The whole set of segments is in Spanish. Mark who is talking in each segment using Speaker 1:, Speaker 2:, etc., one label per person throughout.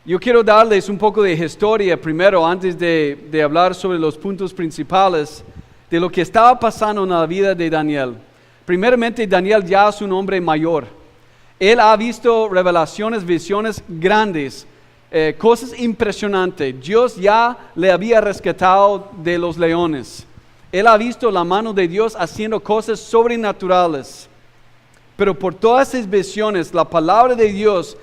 Speaker 1: Yo quiero darles un poco de historia primero, antes de hablar sobre los puntos principales de lo que estaba pasando en la vida de Daniel. Primeramente, Daniel ya es un hombre mayor. Él ha visto revelaciones, visiones grandes, cosas impresionantes. Dios ya le había rescatado de los leones. Él ha visto la mano de Dios haciendo cosas sobrenaturales. Pero por todas esas visiones, la palabra de Dios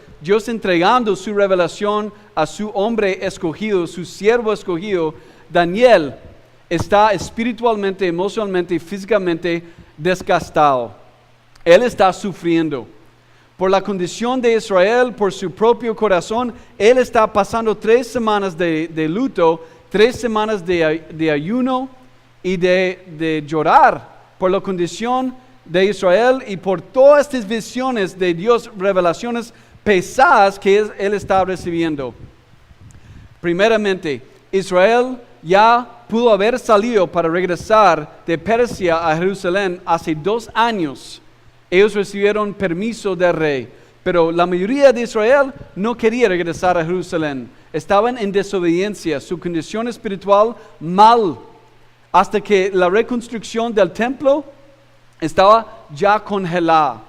Speaker 1: entregando su revelación a su hombre escogido, su siervo escogido, Daniel está espiritualmente, emocionalmente y físicamente desgastado. Él está sufriendo. Por la condición de Israel, por su propio corazón, él está pasando 3 semanas de luto, 3 semanas de ayuno y de llorar por la condición de Israel y por todas estas visiones de Dios, revelaciones pesadas que él está recibiendo. Primeramente, Israel ya pudo haber salido para regresar de Persia a Jerusalén hace 2 años. Ellos recibieron permiso del rey, pero la mayoría de Israel no quería regresar a Jerusalén. Estaban en desobediencia, su condición espiritual mal, hasta que la reconstrucción del templo estaba ya congelada.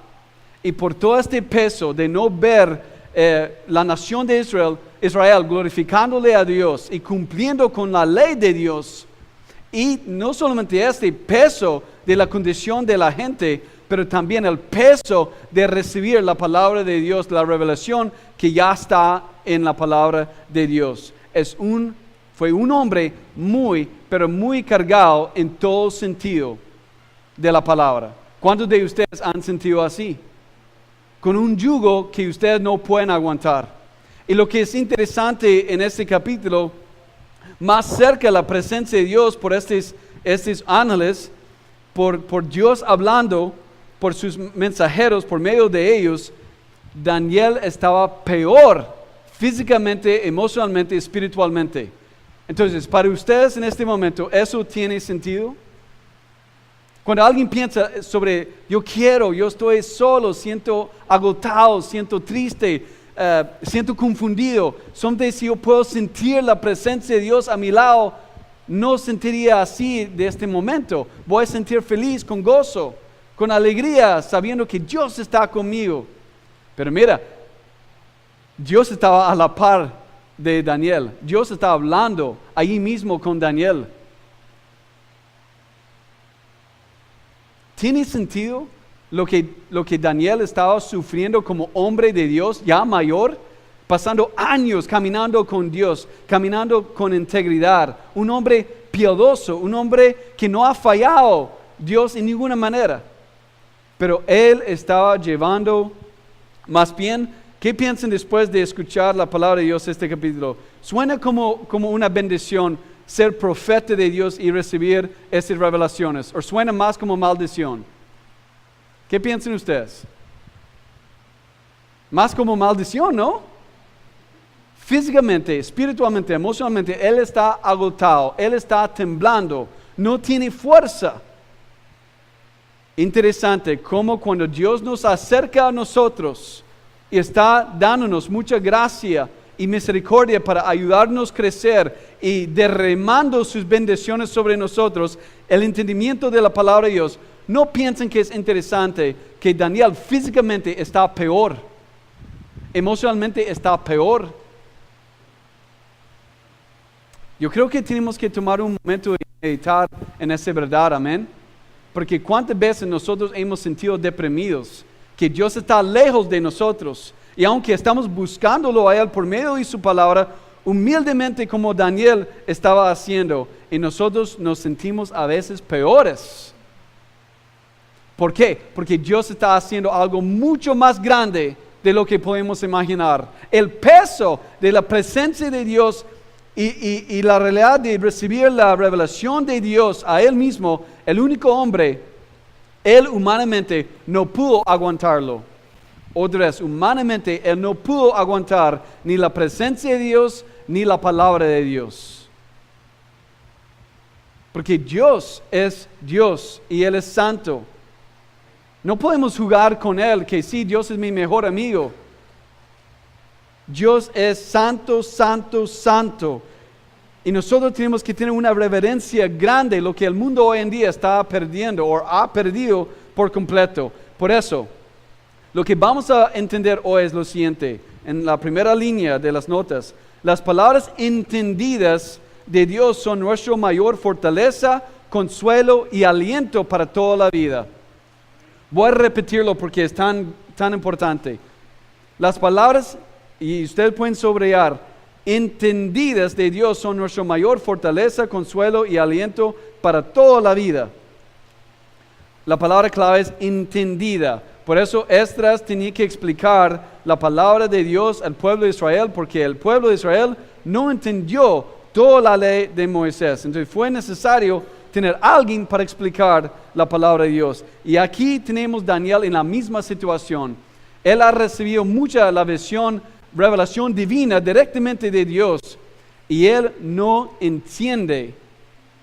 Speaker 1: Y por todo este peso de no ver la nación de Israel glorificándole a Dios y cumpliendo con la ley de Dios, y no solamente este peso de la condición de la gente, pero también el peso de recibir la palabra de Dios, la revelación que ya está en la palabra de Dios. Fue un hombre pero muy cargado en todo sentido de la palabra. ¿Cuántos de ustedes han sentido así? Con un yugo que ustedes no pueden aguantar. Y lo que es interesante en este capítulo, más cerca de la presencia de Dios por estos ángeles, por Dios hablando, por sus mensajeros, por medio de ellos, Daniel estaba peor físicamente, emocionalmente, espiritualmente. Entonces, para ustedes en este momento, ¿eso tiene sentido? Cuando alguien piensa sobre yo estoy solo, siento agotado, siento triste, siento confundido, solamente si yo puedo sentir la presencia de Dios a mi lado, no sentiría así de este momento. Voy a sentir feliz, con gozo, con alegría, sabiendo que Dios está conmigo. Pero mira, Dios estaba a la par de Daniel. Dios estaba hablando ahí mismo con Daniel. ¿Tiene sentido lo que Daniel estaba sufriendo como hombre de Dios, ya mayor, pasando años caminando con Dios, caminando con integridad? Un hombre piadoso, un hombre que no ha fallado Dios en ninguna manera. Pero él estaba llevando, más bien, ¿qué piensan después de escuchar la palabra de Dios este capítulo? Suena como una bendición ser profeta de Dios y recibir esas revelaciones, o suena más como maldición. ¿Qué piensan ustedes? Más como maldición, ¿no? Físicamente, espiritualmente, emocionalmente, él está agotado, él está temblando, no tiene fuerza. Interesante cómo cuando Dios nos acerca a nosotros y está dándonos mucha gracia y misericordia para ayudarnos a crecer y derramando sus bendiciones sobre nosotros, el entendimiento de la palabra de Dios, no piensen que es interesante que Daniel físicamente está peor, emocionalmente está peor. Yo creo que tenemos que tomar un momento y meditar en esa verdad, amén. Porque cuántas veces nosotros hemos sentido deprimidos, que Dios está lejos de nosotros, y aunque estamos buscándolo a Él por medio de su palabra, humildemente como Daniel estaba haciendo, y nosotros nos sentimos a veces peores. ¿Por qué? Porque Dios está haciendo algo mucho más grande de lo que podemos imaginar. El peso de la presencia de Dios y la realidad de recibir la revelación de Dios a Él mismo, el único hombre, Él humanamente no pudo aguantarlo. Otra vez, humanamente Él no pudo aguantar ni la presencia de Dios ni la palabra de Dios. Porque Dios es Dios y Él es santo. No podemos jugar con Él que sí, Dios es mi mejor amigo. Dios es santo, santo, santo. Y nosotros tenemos que tener una reverencia grande, lo que el mundo hoy en día está perdiendo o ha perdido por completo. Por eso, lo que vamos a entender hoy es lo siguiente. En la primera línea de las notas, las palabras entendidas de Dios son nuestra mayor fortaleza, consuelo y aliento para toda la vida. Voy a repetirlo porque es tan importante. Las palabras, y ustedes pueden subrayar, entendidas de Dios son nuestra mayor fortaleza, consuelo y aliento para toda la vida. La palabra clave es entendida. Por eso Esdras tenía que explicar la palabra de Dios al pueblo de Israel, porque el pueblo de Israel no entendió toda la ley de Moisés. Entonces fue necesario tener alguien para explicar la palabra de Dios. Y aquí tenemos Daniel en la misma situación. Él ha recibido mucha la revelación divina directamente de Dios, y él no entiende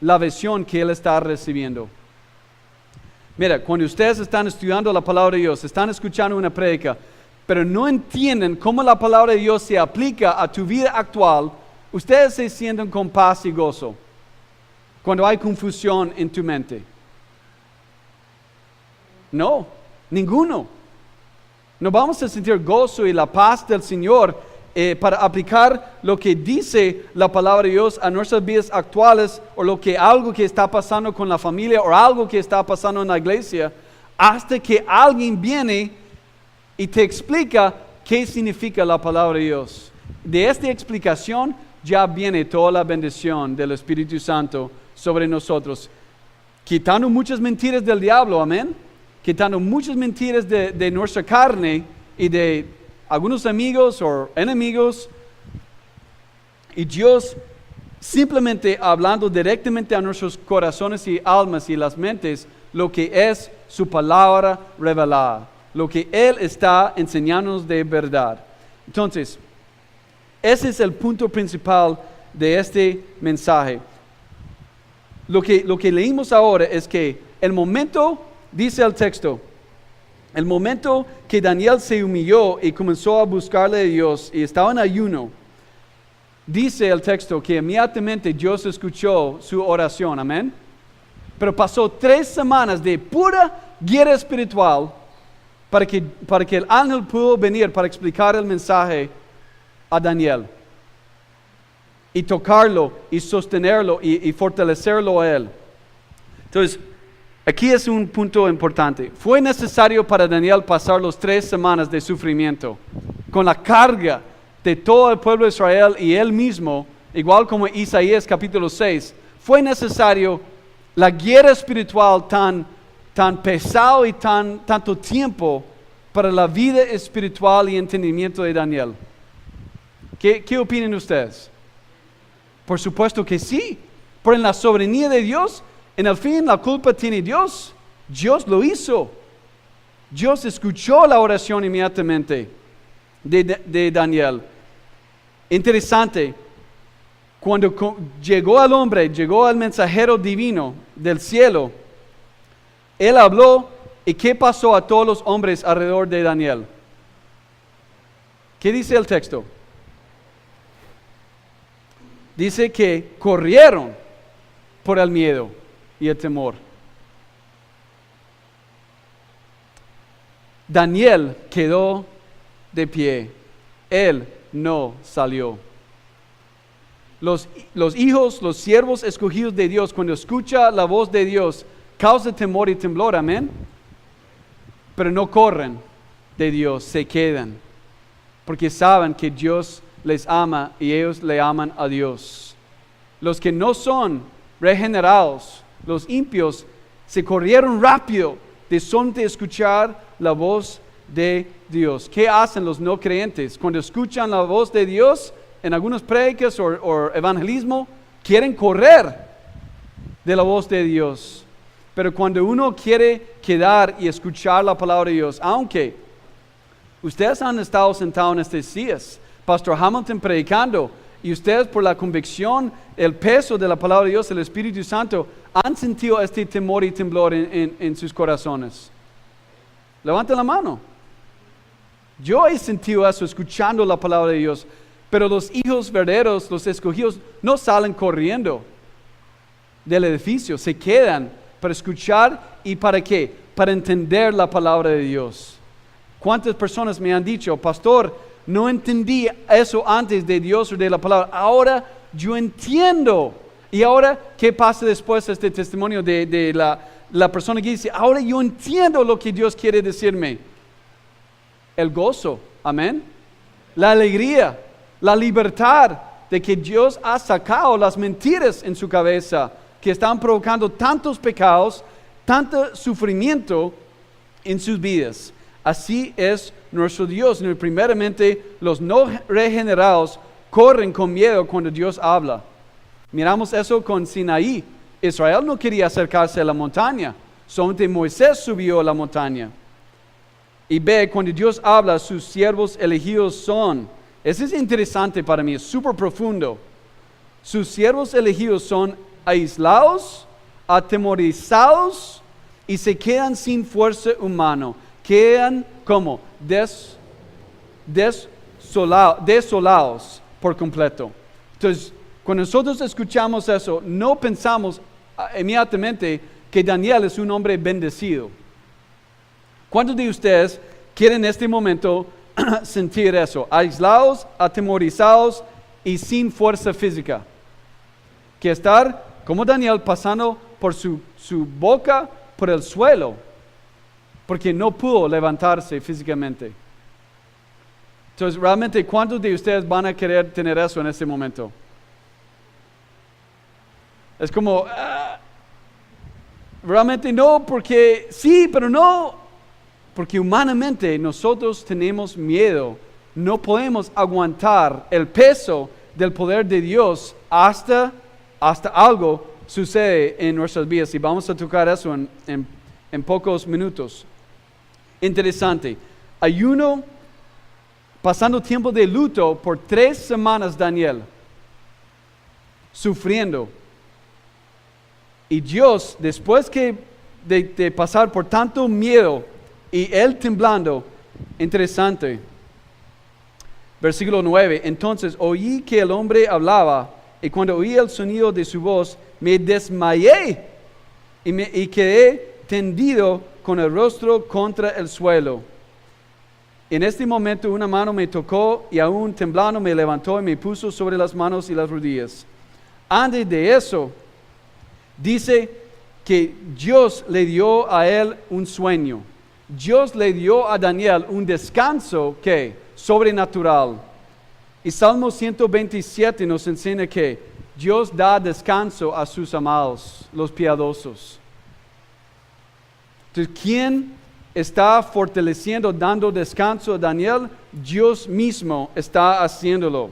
Speaker 1: la visión que él está recibiendo. Mira, cuando ustedes están estudiando la palabra de Dios, están escuchando una prédica, pero no entienden cómo la palabra de Dios se aplica a tu vida actual, ustedes se sienten con paz y gozo cuando hay confusión en tu mente. No, ninguno. No vamos a sentir gozo y la paz del Señor para aplicar lo que dice la palabra de Dios a nuestras vidas actuales, o algo que está pasando con la familia o algo que está pasando en la iglesia, hasta que alguien viene y te explica qué significa la palabra de Dios. De esta explicación ya viene toda la bendición del Espíritu Santo sobre nosotros, quitando muchas mentiras del diablo, amén, quitando muchas mentiras de nuestra carne y de algunos amigos o enemigos, y Dios simplemente hablando directamente a nuestros corazones y almas y las mentes lo que es su palabra revelada, lo que Él está enseñándonos de verdad. Entonces, ese es el punto principal de este mensaje. Lo que leímos ahora es que el momento, dice el texto, el momento que Daniel se humilló y comenzó a buscarle a Dios y estaba en ayuno, dice el texto que inmediatamente Dios escuchó su oración, amén. Pero pasó 3 semanas de pura guerra espiritual para que el ángel pudo venir para explicar el mensaje a Daniel y tocarlo y sostenerlo y fortalecerlo a él. Entonces, aquí es un punto importante. Fue necesario para Daniel pasar los 3 semanas de sufrimiento con la carga de todo el pueblo de Israel y él mismo, igual como Isaías capítulo 6. Fue necesario la guerra espiritual tan pesado y tanto tiempo para la vida espiritual y entendimiento de Daniel. ¿Qué opinan ustedes? Por supuesto que sí, pero en la soberanía de Dios, en el fin la culpa tiene Dios. Dios lo hizo. Dios escuchó la oración inmediatamente de Daniel. Interesante, cuando llegó el mensajero divino del cielo, él habló, y ¿qué pasó a todos los hombres alrededor de Daniel? ¿Qué dice el texto? Dice que corrieron por el miedo y el temor. Daniel quedó de pie. Él no salió. Los hijos, los siervos escogidos de Dios, cuando escucha la voz de Dios, causa temor y temblor, amén. Pero no corren de Dios, se quedan, porque saben que Dios les ama y ellos le aman a Dios. Los que no son regenerados, los impios, se corrieron rápido de escuchar la voz de Dios. ¿Qué hacen los no creyentes? Cuando escuchan la voz de Dios en algunas prédicas o evangelismo, quieren correr de la voz de Dios. Pero cuando uno quiere quedar y escuchar la palabra de Dios, aunque ustedes han estado sentados en estos días, Pastor Hamilton predicando, y ustedes por la convicción, el peso de la palabra de Dios, el Espíritu Santo, han sentido este temor y temblor en sus corazones. Levanten la mano. Yo he sentido eso escuchando la palabra de Dios, pero los hijos verdaderos, los escogidos, no salen corriendo del edificio, se quedan para escuchar y ¿para qué? Para entender la palabra de Dios. ¿Cuántas personas me han dicho, pastor, no entendí eso antes de Dios o de la palabra, ahora yo entiendo? Y ahora, ¿qué pasa después de este testimonio de la persona que dice, ahora yo entiendo lo que Dios quiere decirme? El gozo, amén. La alegría, la libertad de que Dios ha sacado las mentiras en su cabeza que están provocando tantos pecados, tanto sufrimiento en sus vidas. Así es nuestro Dios. Primeramente, los no regenerados corren con miedo cuando Dios habla. Miramos eso con Sinaí. Israel no quería acercarse a la montaña. Solamente Moisés subió a la montaña. Y ve, cuando Dios habla, sus siervos elegidos son. Eso es interesante para mí, es súper profundo. Sus siervos elegidos son aislados, atemorizados y se quedan sin fuerza humana. Quedan como desolados por completo. Entonces, cuando nosotros escuchamos eso, no pensamos inmediatamente que Daniel es un hombre bendecido. ¿Cuántos de ustedes quieren en este momento sentir eso? Aislados, atemorizados y sin fuerza física. Que estar como Daniel pasando por su boca por el suelo, porque no pudo levantarse físicamente. Entonces, realmente, ¿cuántos de ustedes van a querer tener eso en este momento? Es como, realmente no, porque sí, pero no. Porque humanamente nosotros tenemos miedo, no podemos aguantar el peso del poder de Dios hasta algo sucede en nuestras vidas. Y vamos a tocar eso en pocos minutos. Interesante. Ayuno, pasando tiempo de luto por 3 semanas Daniel, sufriendo. Y Dios, después de pasar por tanto miedo, y él temblando, interesante. Versículo 9. Entonces oí que el hombre hablaba, y cuando oí el sonido de su voz, me desmayé y quedé tendido con el rostro contra el suelo. En este momento una mano me tocó y aún temblando me levantó y me puso sobre las manos y las rodillas. Antes de eso, dice que Dios le dio a él un sueño. Dios le dio a Daniel un descanso que sobrenatural. Y Salmo 127 nos enseña que Dios da descanso a sus amados, los piadosos. Entonces, ¿quién está fortaleciendo, dando descanso a Daniel? Dios mismo está haciéndolo.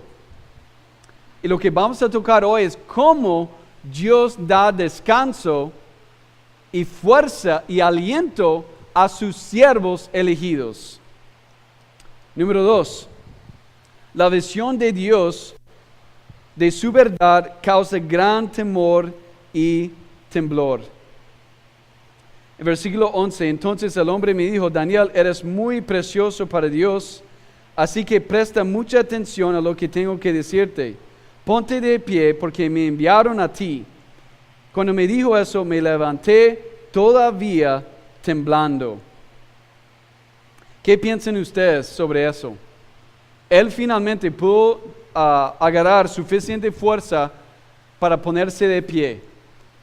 Speaker 1: Y lo que vamos a tocar hoy es cómo Dios da descanso y fuerza y aliento a sus siervos elegidos. Número 2. La visión de Dios de su verdad causa gran temor y temblor. En versículo 11, entonces el hombre me dijo, Daniel, eres muy precioso para Dios, así que presta mucha atención a lo que tengo que decirte. Ponte de pie porque me enviaron a ti. Cuando me dijo eso, me levanté todavía temblando. ¿Qué piensan ustedes sobre eso? Él finalmente pudo agarrar suficiente fuerza para ponerse de pie,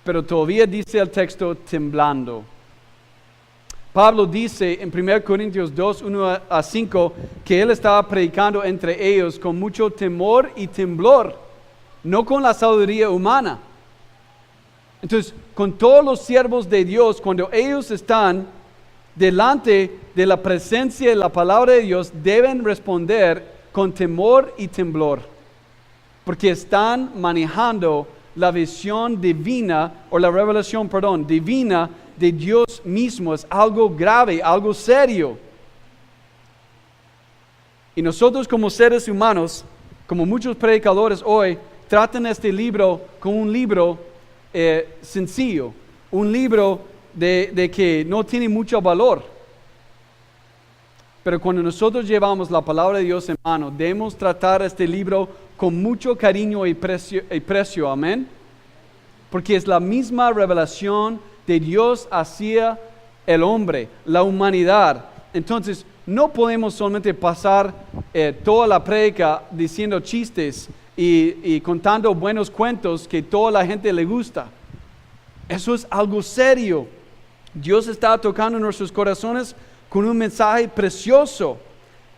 Speaker 1: pero todavía dice el texto temblando. Pablo dice en 1 Corintios 2, 1 a 5, que él estaba predicando entre ellos con mucho temor y temblor, no con la sabiduría humana. Entonces, con todos los siervos de Dios, cuando ellos están delante de la presencia de la palabra de Dios, deben responder con temor y temblor, porque están manejando la visión divina, o la revelación, divina de Dios mismo. Es algo grave, algo serio. Y nosotros como seres humanos, como muchos predicadores hoy, tratan este libro como un libro sencillo, un libro de que no tiene mucho valor. Pero cuando nosotros llevamos la palabra de Dios en mano, debemos tratar este libro con mucho cariño y precio, amén. Porque es la misma revelación de Dios hacia el hombre, la humanidad. Entonces, no podemos solamente pasar toda la prédica diciendo chistes y contando buenos cuentos que toda la gente le gusta. Eso es algo serio. Dios está tocando nuestros corazones con un mensaje precioso.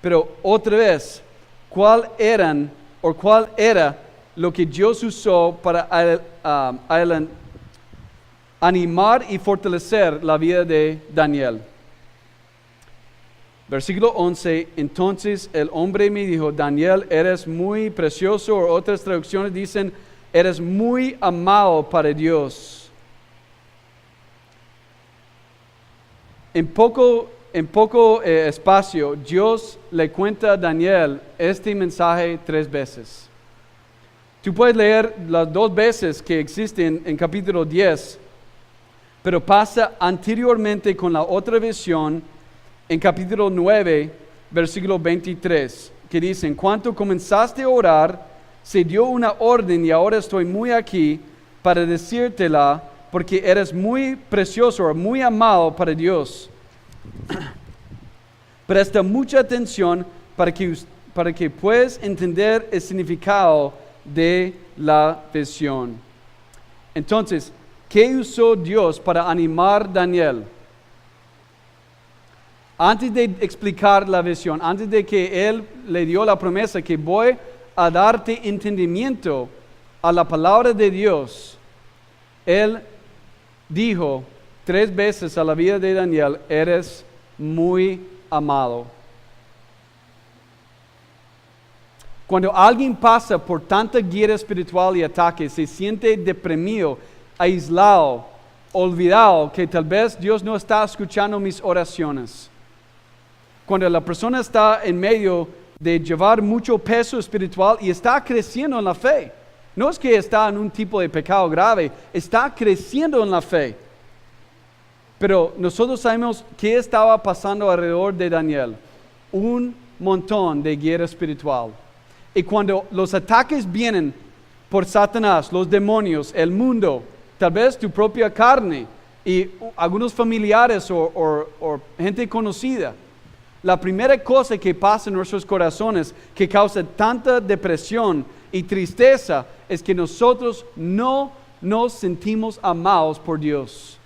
Speaker 1: Pero otra vez, ¿cuál era lo que Dios usó para animar y fortalecer la vida de Daniel? Versículo 11, entonces el hombre me dijo, Daniel, eres muy precioso, o otras traducciones dicen, eres muy amado para Dios. En poco espacio, Dios le cuenta a Daniel este mensaje 3 veces. Tú puedes leer las 2 veces que existen en capítulo 10, pero pasa anteriormente con la otra visión en capítulo 9, versículo 23, que dice, en cuanto comenzaste a orar, se dio una orden y ahora estoy muy aquí para decírtela, porque eres muy precioso o muy amado para Dios. Presta mucha atención para que puedas entender el significado de la visión. Entonces, ¿qué usó Dios para animar a Daniel? Antes de explicar la visión, antes de que Él le dio la promesa que voy a darte entendimiento a la palabra de Dios, Él dijo 3 veces a la vida de Daniel, eres muy amado. Cuando alguien pasa por tanta guerra espiritual y ataque, se siente deprimido, aislado, olvidado, que tal vez Dios no está escuchando mis oraciones. Cuando la persona está en medio de llevar mucho peso espiritual y está creciendo en la fe, no es que está en un tipo de pecado grave, está creciendo en la fe. Pero nosotros sabemos qué estaba pasando alrededor de Daniel. Un montón de guerra espiritual. Y cuando los ataques vienen por Satanás, los demonios, el mundo, tal vez tu propia carne y algunos familiares o gente conocida, la primera cosa que pasa en nuestros corazones que causa tanta depresión y tristeza es que nosotros no nos sentimos amados por Dios.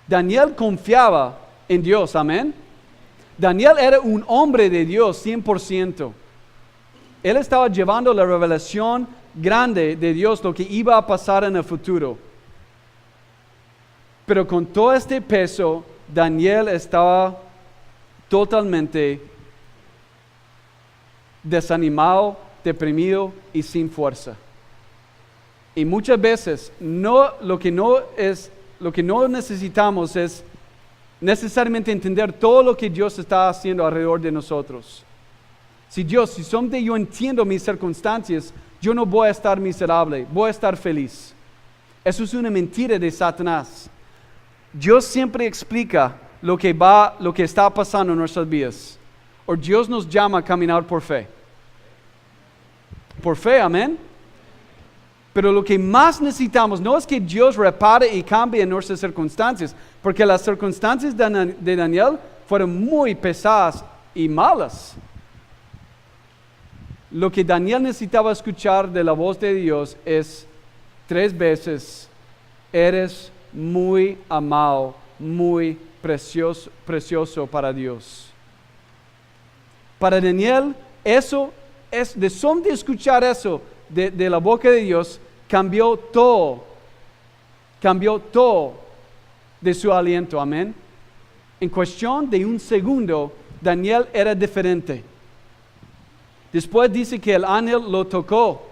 Speaker 1: Daniel confiaba en Dios, amén. Daniel era un hombre de Dios 100%. Él estaba llevando la revelación grande de Dios, lo que iba a pasar en el futuro. Pero con todo este peso, Daniel estaba totalmente desanimado, deprimido y sin fuerza. Y muchas veces lo que no necesitamos es necesariamente entender todo lo que Dios está haciendo alrededor de nosotros. Si solamente yo entiendo mis circunstancias, yo no voy a estar miserable, voy a estar feliz. Eso es una mentira de Satanás. Dios siempre explica lo que está pasando en nuestras vidas. O Dios nos llama a caminar por fe. Por fe, amén. Pero lo que más necesitamos no es que Dios repare y cambie nuestras circunstancias, porque las circunstancias de Daniel fueron muy pesadas y malas. Lo que Daniel necesitaba escuchar de la voz de Dios es 3 veces, eres muy amado, muy precioso para Dios. Para Daniel, eso es de solamente escuchar eso de la boca de Dios, cambió todo de su aliento, amén. En cuestión de un segundo, Daniel era diferente. Después dice que el ángel lo tocó.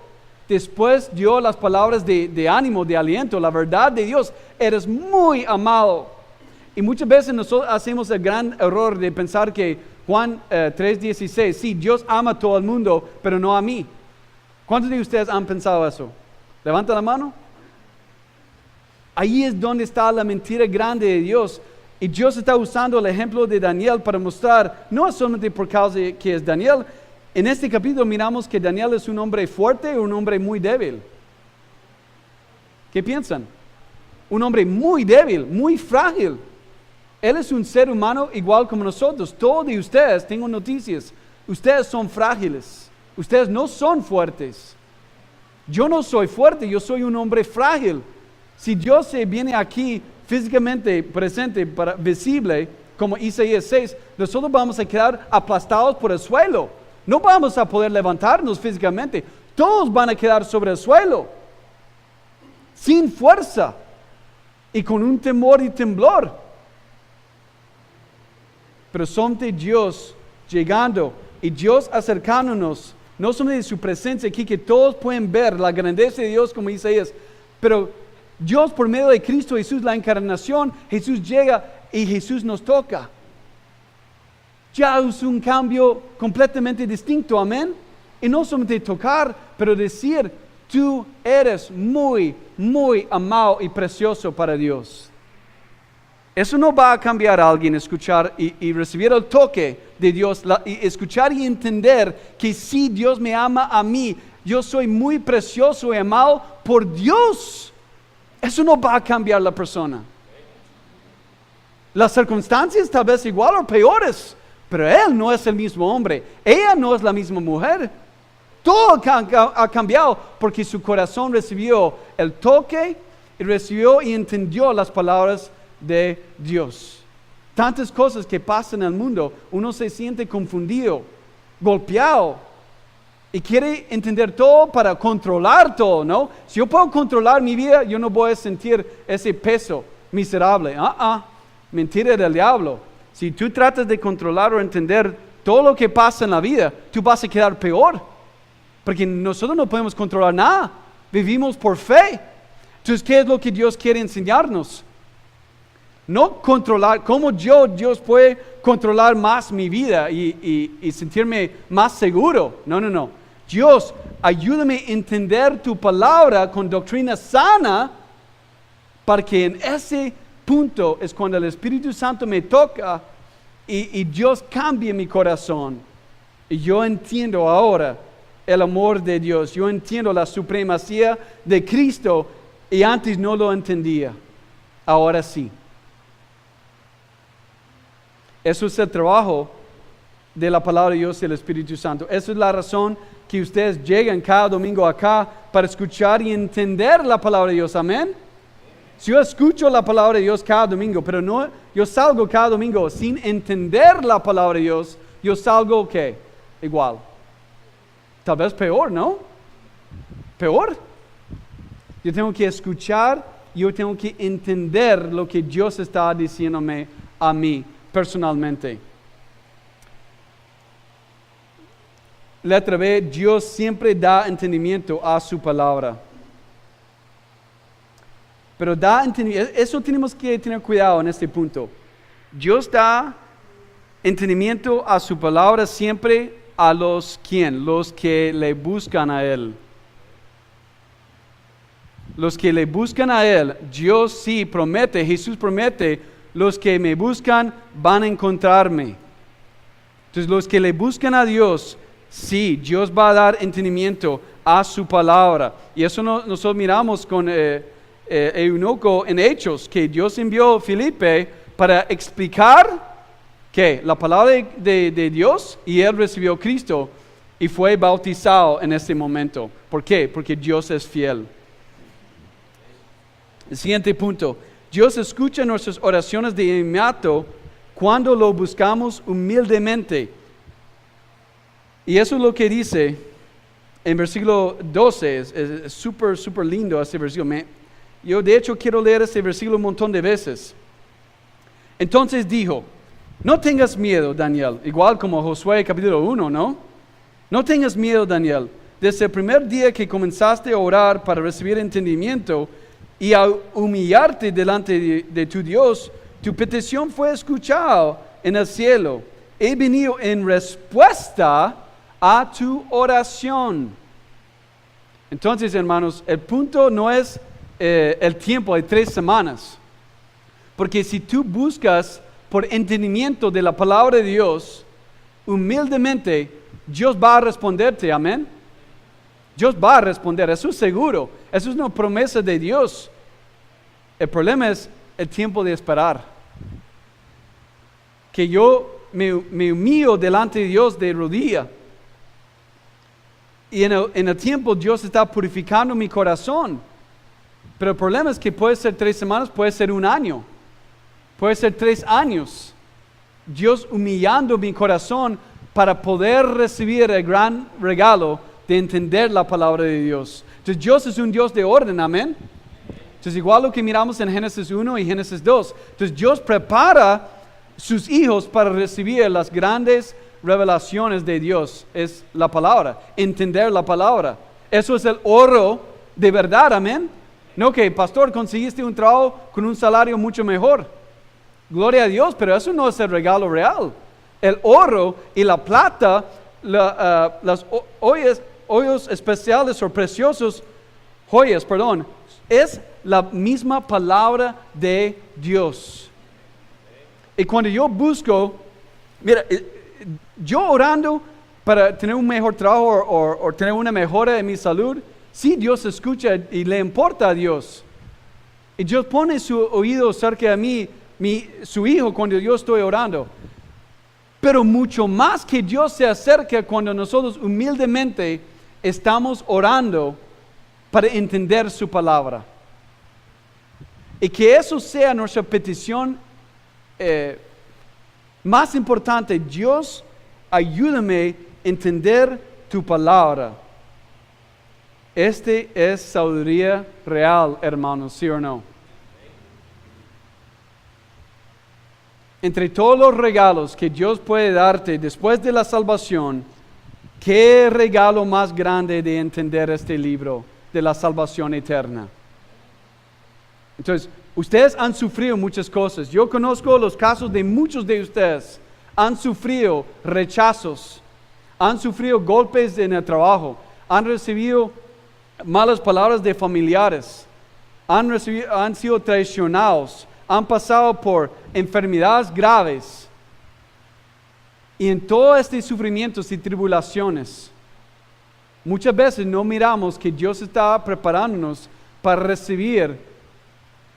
Speaker 1: Después dio las palabras de ánimo, de aliento, la verdad de Dios. Eres muy amado. Y muchas veces nosotros hacemos el gran error de pensar que Juan 3:16, sí, Dios ama a todo el mundo, pero no a mí. ¿Cuántos de ustedes han pensado eso? Levanta la mano. Ahí es donde está la mentira grande de Dios. Y Dios está usando el ejemplo de Daniel para mostrar, no es solamente por causa de que es Daniel. En este capítulo miramos que Daniel es un hombre fuerte o un hombre muy débil. ¿Qué piensan? Un hombre muy débil, muy frágil. Él es un ser humano igual como nosotros. Todos de ustedes, tengo noticias, ustedes son frágiles. Ustedes no son fuertes. Yo no soy fuerte, yo soy un hombre frágil. Si Dios se viene aquí físicamente presente, visible, como Isaías 6, nosotros vamos a quedar aplastados por el suelo. No vamos a poder levantarnos físicamente. Todos van a quedar sobre el suelo, sin fuerza y con un temor y temblor. Pero son de Dios llegando y Dios acercándonos, no solamente de su presencia aquí, que todos pueden ver la grandeza de Dios como Isaías, pero Dios por medio de Cristo Jesús, la encarnación, Jesús llega y Jesús nos toca. Ya es un cambio completamente distinto, amén. Y no solamente tocar, pero decir, tú eres muy, muy amado y precioso para Dios. Eso no va a cambiar a alguien escuchar y recibir el toque de Dios, y escuchar y entender que sí, Dios me ama a mí, yo soy muy precioso y amado por Dios. Eso no va a cambiar la persona. Las circunstancias tal vez igual o peores, pero él no es el mismo hombre, ella no es la misma mujer. Todo ha cambiado porque su corazón recibió el toque y recibió y entendió las palabras de Dios. Tantas cosas que pasan en el mundo, uno se siente confundido, golpeado y quiere entender todo para controlar todo, ¿no? Si yo puedo controlar mi vida, yo no voy a sentir ese peso miserable. Mentira del diablo. Si tú tratas de controlar o entender todo lo que pasa en la vida, tú vas a quedar peor. Porque nosotros no podemos controlar nada. Vivimos por fe. Entonces, ¿qué es lo que Dios quiere enseñarnos? No controlar, ¿cómo Dios puede controlar más mi vida y sentirme más seguro? No. Dios, ayúdame a entender tu palabra con doctrina sana, para que en ese punto es cuando el Espíritu Santo me toca y Dios cambie mi corazón. Y yo entiendo ahora el amor de Dios, yo entiendo la supremacía de Cristo y antes no lo entendía, ahora sí. Eso es el trabajo de la palabra de Dios y el Espíritu Santo. Esa es la razón que ustedes llegan cada domingo acá para escuchar y entender la palabra de Dios. Amén. Si yo escucho la palabra de Dios cada domingo, pero no, yo salgo cada domingo sin entender la palabra de Dios, yo salgo ¿qué? Igual. Tal vez peor, ¿no? Peor. Yo tengo que escuchar, yo tengo que entender lo que Dios está diciéndome a mí personalmente. Letra B, Dios siempre da entendimiento a su palabra. Pero da entendimiento, eso tenemos que tener cuidado en este punto. Dios da entendimiento a su palabra siempre a los ¿quién? Los que le buscan a Él. Los que le buscan a Él, Dios sí promete, Jesús promete, los que me buscan van a encontrarme. Entonces los que le buscan a Dios, sí, Dios va a dar entendimiento a su palabra. Y eso nosotros miramos con Eunuco en Hechos, que Dios envió a Felipe para explicar que la palabra de Dios, y él recibió a Cristo y fue bautizado en ese momento. ¿Por qué? Porque Dios es fiel. El siguiente punto. Dios escucha nuestras oraciones de inmediato cuando lo buscamos humildemente. Y eso es lo que dice en versículo 12. Es súper lindo ese versículo. Yo de hecho quiero leer ese versículo un montón de veces. Entonces dijo, no tengas miedo, Daniel. Igual como Josué capítulo 1, ¿no? No tengas miedo, Daniel. Desde el primer día que comenzaste a orar para recibir entendimiento y a humillarte delante de tu Dios, tu petición fue escuchada en el cielo. He venido en respuesta a tu oración. Entonces, hermanos, el punto no es el tiempo de 3 semanas. Porque si tú buscas por entendimiento de la palabra de Dios, humildemente, Dios va a responderte, amén. Dios va a responder, eso es seguro, eso es una promesa de Dios. El problema es el tiempo de esperar. Que yo me humillo delante de Dios de rodilla. Y en el tiempo Dios está purificando mi corazón. Pero el problema es que puede ser 3 semanas, puede ser 1 año, puede ser 3 años. Dios humillando mi corazón para poder recibir el gran regalo de entender la palabra de Dios. Entonces Dios es un Dios de orden, amén. Entonces igual lo que miramos en Génesis 1 y Génesis 2. Entonces Dios prepara sus hijos para recibir las grandes revelaciones de Dios. Es la palabra, entender la palabra. Eso es el oro de verdad, amén. No que, pastor, conseguiste un trabajo con un salario mucho mejor. Gloria a Dios, pero eso no es el regalo real. El oro y la plata, las joyas especiales o preciosos, es la misma palabra de Dios. Y cuando yo busco, mira, yo orando para tener un mejor trabajo o tener una mejora en mi salud, sí, Dios escucha y le importa a Dios. Y Dios pone su oído cerca de mí, su hijo, cuando yo estoy orando. Pero mucho más que Dios se acerca cuando nosotros humildemente estamos orando para entender su palabra. Y que eso sea nuestra petición más importante. Dios, ayúdame a entender tu palabra. Este es sabiduría real, hermanos, ¿sí o no? Entre todos los regalos que Dios puede darte después de la salvación, ¿qué regalo más grande de entender este libro de la salvación eterna? Entonces, ustedes han sufrido muchas cosas. Yo conozco los casos de muchos de ustedes. Han sufrido rechazos, han sufrido golpes en el trabajo, han recibido malas palabras de familiares, han sido traicionados, han pasado por enfermedades graves. Y en todo este sufrimientos y tribulaciones, muchas veces no miramos que Dios está preparándonos para recibir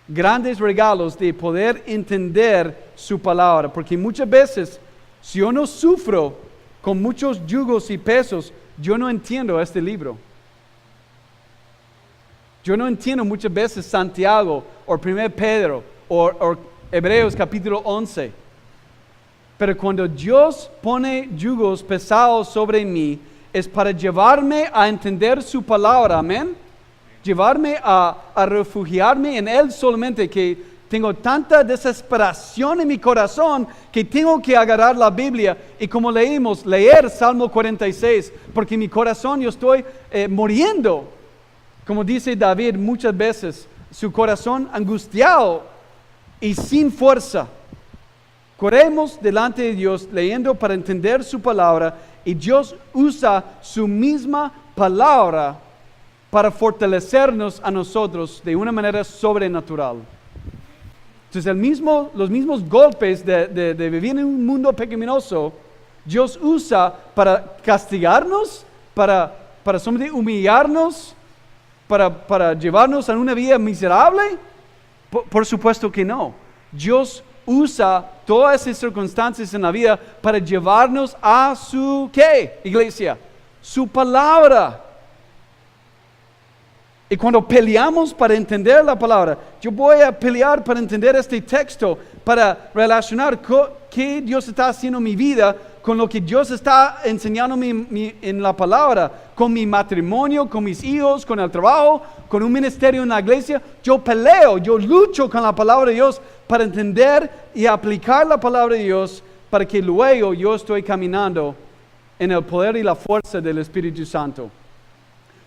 Speaker 1: grandes regalos de poder entender su palabra. Porque muchas veces, si yo no sufro con muchos yugos y pesos, yo no entiendo este libro. Yo no entiendo muchas veces Santiago o 1 Pedro o Hebreos capítulo 11. Pero cuando Dios pone yugos pesados sobre mí, es para llevarme a entender su palabra, amén. Llevarme a refugiarme en Él solamente, que tengo tanta desesperación en mi corazón que tengo que agarrar la Biblia y, como leímos, leer Salmo 46, porque en mi corazón yo estoy muriendo. Como dice David muchas veces, su corazón angustiado y sin fuerza. Corremos delante de Dios leyendo para entender su palabra, y Dios usa su misma palabra para fortalecernos a nosotros de una manera sobrenatural. Entonces los mismos golpes de vivir en un mundo pecaminoso, Dios usa para castigarnos, para humillarnos, para llevarnos a una vida miserable. Por supuesto que no. Dios usa todas esas circunstancias en la vida para llevarnos a su, ¿qué, iglesia? Su palabra. Y cuando peleamos para entender la palabra, yo voy a pelear para entender este texto, para relacionar qué Dios está haciendo en mi vida con lo que Dios está enseñándome en la palabra, con mi matrimonio, con mis hijos, con el trabajo, con un ministerio en la iglesia. Yo peleo, yo lucho con la palabra de Dios para entender y aplicar la palabra de Dios, para que luego yo estoy caminando en el poder y la fuerza del Espíritu Santo.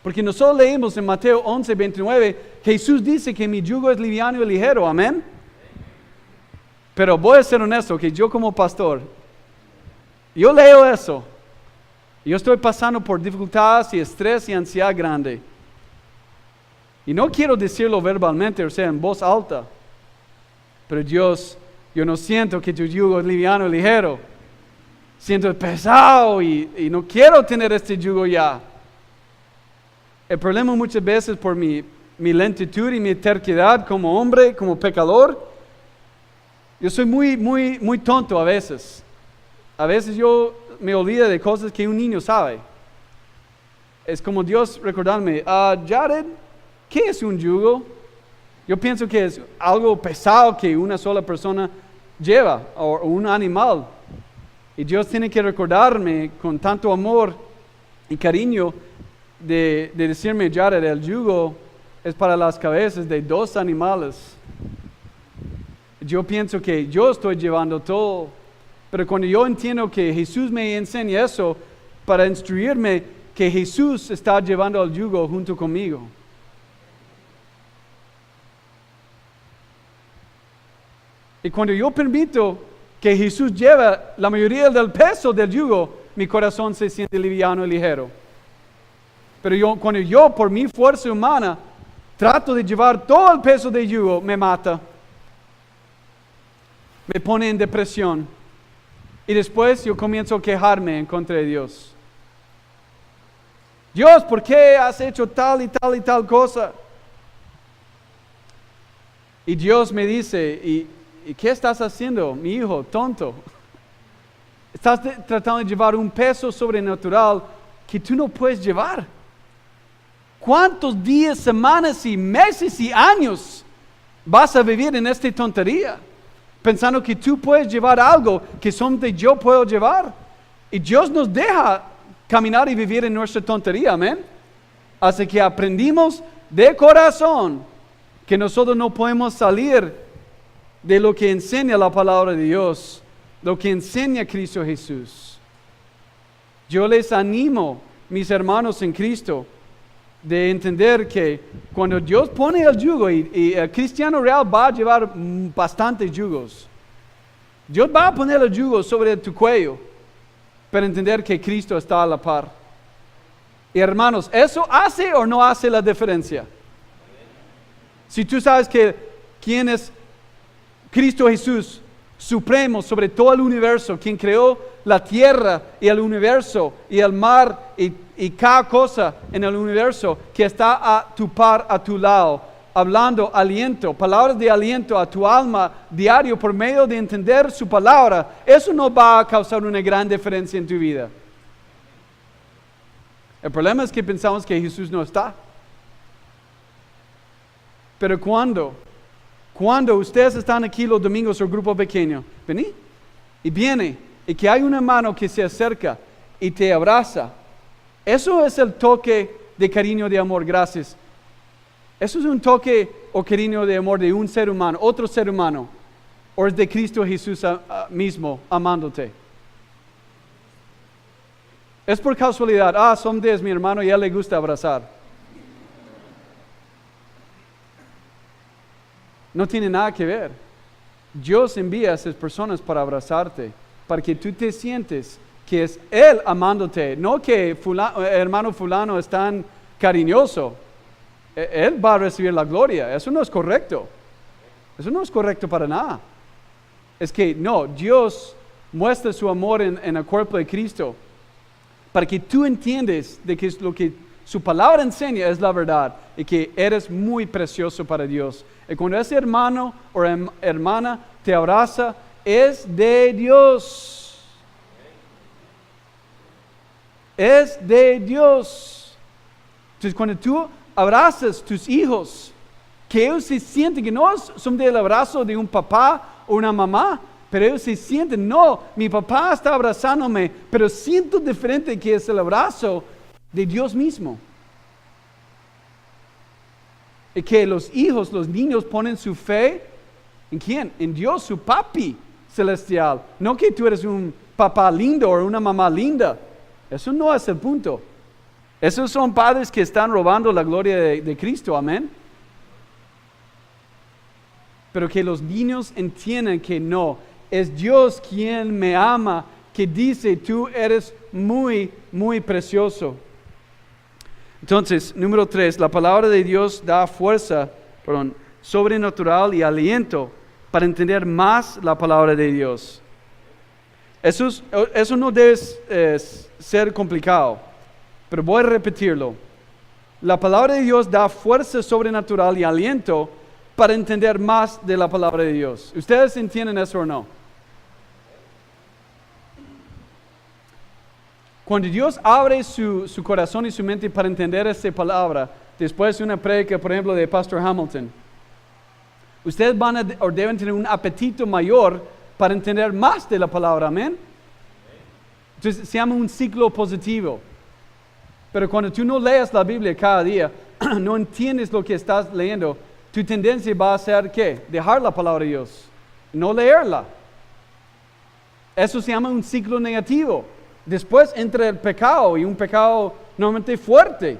Speaker 1: Porque nosotros leímos en Mateo 11, 29, Jesús dice que mi yugo es liviano y ligero, amén. Pero voy a ser honesto, que yo como pastor, yo leo eso. Yo estoy pasando por dificultades y estrés y ansiedad grande. Y no quiero decirlo verbalmente, o sea, en voz alta. Pero Dios, yo no siento que tu yugo es liviano y ligero. Siento pesado y no quiero tener este yugo ya. El problema muchas veces por mi lentitud y mi terquedad como hombre, como pecador, yo soy muy tonto a veces. A veces yo me olvido de cosas que un niño sabe. Es como Dios recordarme, Jared, ¿qué es un yugo? Yo pienso que es algo pesado que una sola persona lleva, o un animal. Y Dios tiene que recordarme con tanto amor y cariño de decirme, Jared, el yugo es para las cabezas de 2 animales. Yo pienso que yo estoy llevando todo, pero cuando yo entiendo que Jesús me enseña eso para instruirme que Jesús está llevando el yugo junto conmigo. Y cuando yo permito que Jesús lleve la mayoría del peso del yugo, mi corazón se siente liviano y ligero. Pero cuando yo, por mi fuerza humana, trato de llevar todo el peso del yugo, me mata. Me pone en depresión. Y después yo comienzo a quejarme en contra de Dios. Dios, ¿por qué has hecho tal y tal y tal cosa? Y Dios me dice, ¿y qué estás haciendo, mi hijo, tonto? Estás tratando de llevar un peso sobrenatural que tú no puedes llevar. ¿Cuántos días, semanas y meses y años vas a vivir en esta tontería? Pensando que tú puedes llevar algo que solamente yo puedo llevar. Y Dios nos deja caminar y vivir en nuestra tontería, amén. Así que aprendimos de corazón que nosotros no podemos salir de lo que enseña la palabra de Dios, lo que enseña Cristo Jesús. Yo les animo, mis hermanos en Cristo, de entender que cuando Dios pone el yugo, y el cristiano real va a llevar bastantes yugos. Dios va a poner el yugo sobre tu cuello, para entender que Cristo está a la par. Y hermanos, ¿eso hace o no hace la diferencia? Si tú sabes que quién es Cristo Jesús, supremo sobre todo el universo, quien creó la tierra y el universo y el mar y cada cosa en el universo, que está a tu par, a tu lado, hablando aliento, palabras de aliento a tu alma diario por medio de entender su palabra, eso no va a causar una gran diferencia en tu vida. El problema es que pensamos que Jesús no está. Pero cuando ustedes están aquí los domingos o grupo pequeño, vení y viene, y que hay un hermano que se acerca y te abraza, eso es el toque de cariño, de amor, gracias. Eso es un toque o cariño de amor de un ser humano, otro ser humano, o es de Cristo Jesús mismo amándote. Es por casualidad, son 10 mi hermano y a él le gusta abrazar. No tiene nada que ver. Dios envía a esas personas para abrazarte, para que tú te sientes que es Él amándote, no que hermano fulano es tan cariñoso. Él va a recibir la gloria. Eso no es correcto. Eso no es correcto para nada. Es que no, Dios muestra su amor en el cuerpo de Cristo para que tú entiendes de que lo que su palabra enseña es la verdad y que eres muy precioso para Dios. Y cuando ese hermano o hermana te abraza, es de Dios. Es de Dios. Entonces cuando tú abrazas tus hijos, que ellos se sienten que no son del abrazo de un papá o una mamá, pero ellos se sienten, no, mi papá está abrazándome, pero siento diferente que es el abrazo de Dios mismo. Y que los hijos, los niños ponen su fe ¿en quién? En Dios, su papi celestial. No que tú eres un papá lindo o una mamá linda. Eso no es el punto. Esos son padres que están robando la gloria de Cristo, amén. Pero que los niños entiendan que no, es Dios quien me ama, que dice, tú eres muy, muy precioso. Entonces, número 3, la palabra de Dios da fuerza, sobrenatural y aliento para entender más la palabra de Dios. Eso no debe ser complicado, pero voy a repetirlo. La palabra de Dios da fuerza sobrenatural y aliento para entender más de la palabra de Dios. ¿Ustedes entienden eso o no? Cuando Dios abre su corazón y su mente para entender esta palabra, después de una prédica, por ejemplo, de Pastor Hamilton, ustedes van o deben tener un apetito mayor para entender más de la palabra, amén. Entonces se llama un ciclo positivo. Pero cuando tú no lees la Biblia cada día, no entiendes lo que estás leyendo, tu tendencia va a ser, ¿qué? Dejar la palabra de Dios, no leerla. Eso se llama un ciclo negativo. Después entra el pecado, y un pecado normalmente fuerte.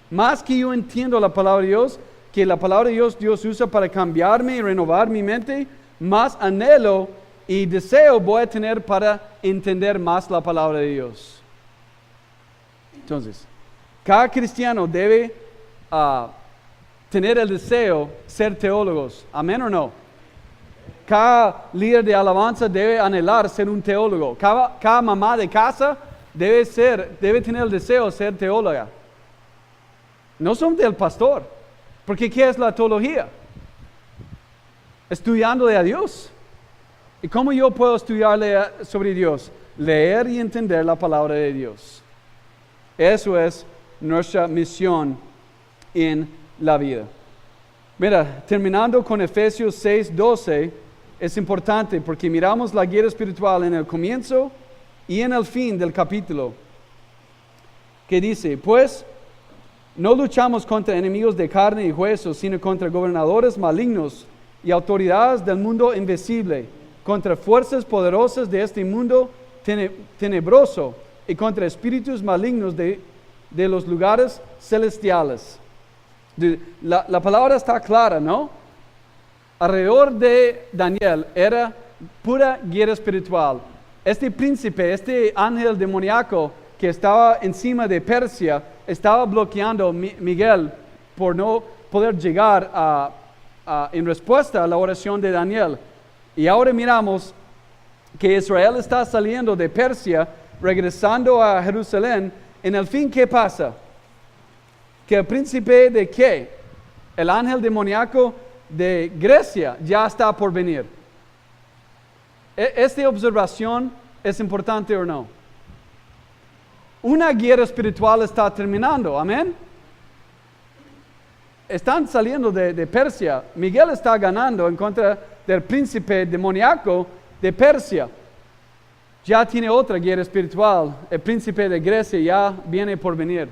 Speaker 1: Más que yo entiendo la palabra de Dios, que la palabra de Dios usa para cambiarme y renovar mi mente, más anhelo y deseo voy a tener para entender más la palabra de Dios. Entonces, cada cristiano debe tener el deseo ser teólogos. ¿Amén o no? Cada líder de alabanza debe anhelar ser un teólogo. Cada mamá de casa debe tener el deseo de ser teóloga. No son del pastor. Porque ¿qué es la teología? Estudiando de a Dios. ¿Y cómo yo puedo estudiarle sobre Dios? Leer y entender la palabra de Dios. Eso es nuestra misión en la vida. Mira, terminando con Efesios 6:12, es importante porque miramos la guerra espiritual en el comienzo y en el fin del capítulo, que dice, pues, no luchamos contra enemigos de carne y huesos, sino contra gobernadores malignos y autoridades del mundo invisible, contra fuerzas poderosas de este mundo tenebroso y contra espíritus malignos de los lugares celestiales. La palabra está clara, ¿no? Alrededor de Daniel era pura guerra espiritual. Este príncipe, este ángel demoníaco que estaba encima de Persia, estaba bloqueando Miguel por no poder llegar en respuesta a la oración de Daniel. Y ahora miramos que Israel está saliendo de Persia, regresando a Jerusalén. En el fin, ¿qué pasa? Que el príncipe de ¿qué? El ángel demoníaco de Grecia ya está por venir. ¿Esta observación es importante o no? Una guerra espiritual está terminando, amén. Están saliendo de Persia. Miguel está ganando en contra del príncipe demoníaco de Persia. Ya tiene otra guerra espiritual. El príncipe de Grecia ya viene por venir.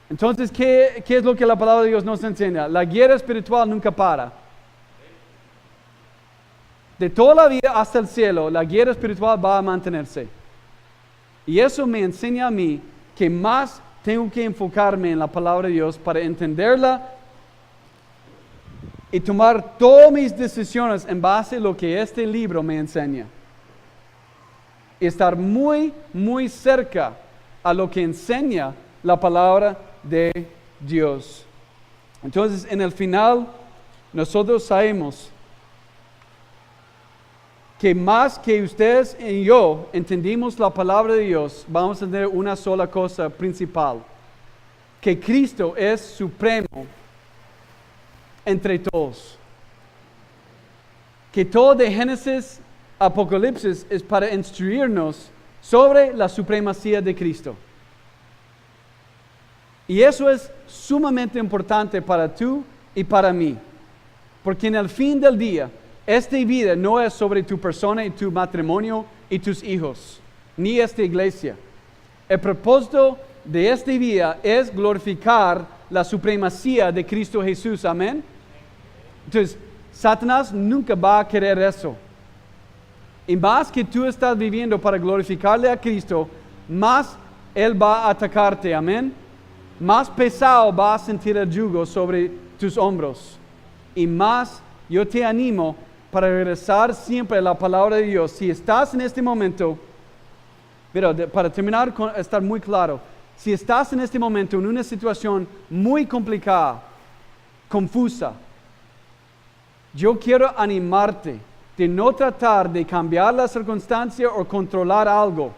Speaker 1: Entonces, ¿qué es lo que la palabra de Dios nos enseña? La guerra espiritual nunca para. De toda la vida hasta el cielo, la guerra espiritual va a mantenerse. Y eso me enseña a mí que más tengo que enfocarme en la palabra de Dios para entenderla y tomar todas mis decisiones en base a lo que este libro me enseña. Y estar muy, muy cerca a lo que enseña la palabra de Dios. Entonces, en el final, nosotros sabemos que más que ustedes y yo entendimos la palabra de Dios, vamos a tener una sola cosa principal, que Cristo es supremo entre todos. Que todo de Génesis a Apocalipsis es para instruirnos sobre la supremacía de Cristo. Y eso es sumamente importante para tú y para mí, porque en el fin del día, esta vida no es sobre tu persona y tu matrimonio y tus hijos, ni esta iglesia. El propósito de esta vida es glorificar la supremacía de Cristo Jesús, amén. Entonces, Satanás nunca va a querer eso. Y más que tú estás viviendo para glorificarle a Cristo, más Él va a atacarte, amén. Más pesado va a sentir el yugo sobre tus hombros. Y más yo te animo para regresar siempre a la palabra de Dios. Si estás en este momento, pero para terminar, estar muy claro, si estás en este momento en una situación muy complicada, confusa, yo quiero animarte de no tratar de cambiar la circunstancia o controlar algo,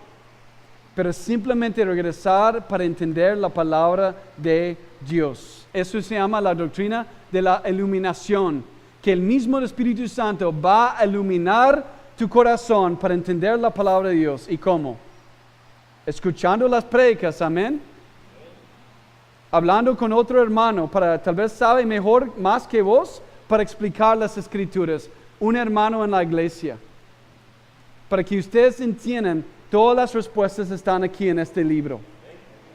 Speaker 1: pero simplemente regresar para entender la palabra de Dios. Eso se llama la doctrina de la iluminación, que el mismo Espíritu Santo va a iluminar tu corazón para entender la palabra de Dios. ¿Y cómo? Escuchando las prédicas, amén. Hablando con otro hermano, para tal vez sabe mejor, más que vos, para explicar las Escrituras. Un hermano en la iglesia. Para que ustedes entiendan, todas las respuestas están aquí en este libro.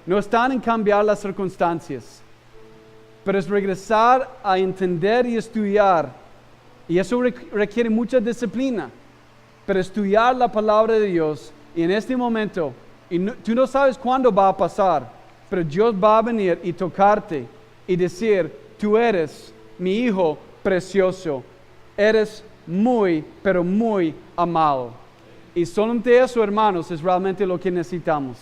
Speaker 1: No están en cambiar las circunstancias, pero es regresar a entender y estudiar. Y eso requiere mucha disciplina. Pero estudiar la palabra de Dios, y en este momento, tú no sabes cuándo va a pasar, pero Dios va a venir y tocarte y decir, tú eres mi hijo precioso, eres muy, pero muy amado. Y solamente eso, hermanos, es realmente lo que necesitamos.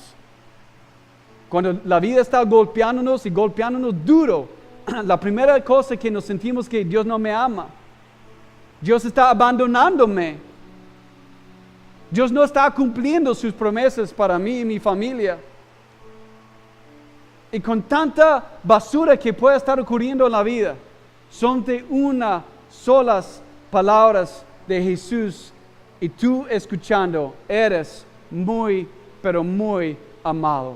Speaker 1: Cuando la vida está golpeándonos y golpeándonos duro, la primera cosa que nos sentimos que Dios no me ama. Dios está abandonándome. Dios no está cumpliendo sus promesas para mí y mi familia. Y con tanta basura que puede estar ocurriendo en la vida, son de una solas palabras de Jesús y tú escuchando, eres muy, pero muy amado.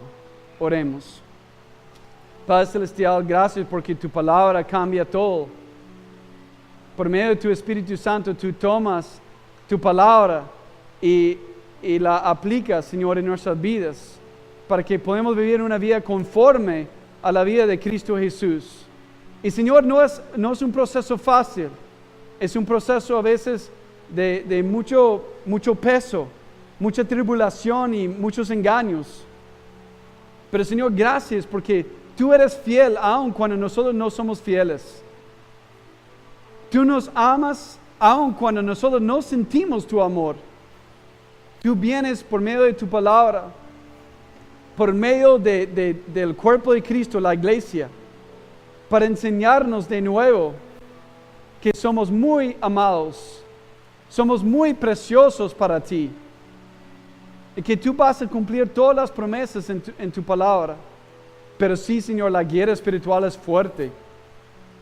Speaker 1: Oremos. Padre Celestial, gracias porque tu palabra cambia todo. Por medio de tu Espíritu Santo, tú tomas tu palabra y la aplicas, Señor, en nuestras vidas, para que podamos vivir una vida conforme a la vida de Cristo Jesús. Y Señor, no es un proceso fácil, es un proceso a veces de mucho peso, mucha tribulación y muchos engaños. Pero Señor, gracias porque tú eres fiel aun cuando nosotros no somos fieles. Tú nos amas aun cuando nosotros no sentimos tu amor. Tú vienes por medio de tu palabra, por medio del cuerpo de Cristo, la iglesia, para enseñarnos de nuevo que somos muy amados, somos muy preciosos para ti, y que tú vas a cumplir todas las promesas en tu palabra. Pero sí, Señor, la guerra espiritual es fuerte.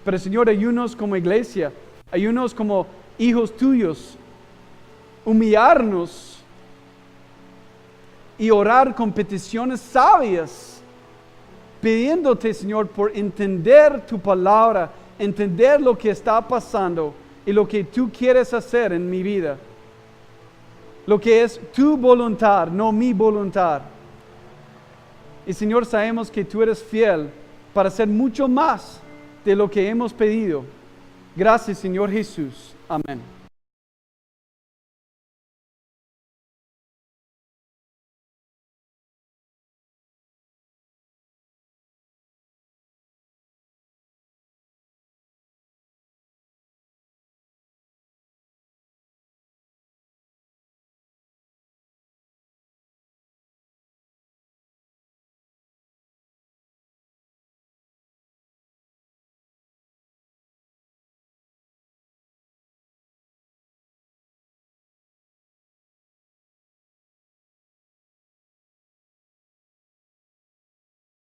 Speaker 1: Pero Señor, ayúdanos como iglesia, ayúdanos como hijos tuyos, humillarnos y orar con peticiones sabias, pidiéndote, Señor, por entender tu palabra, entender lo que está pasando y lo que tú quieres hacer en mi vida. Lo que es tu voluntad, no mi voluntad. Y Señor, sabemos que tú eres fiel para hacer mucho más de lo que hemos pedido. Gracias, Señor Jesús. Amén.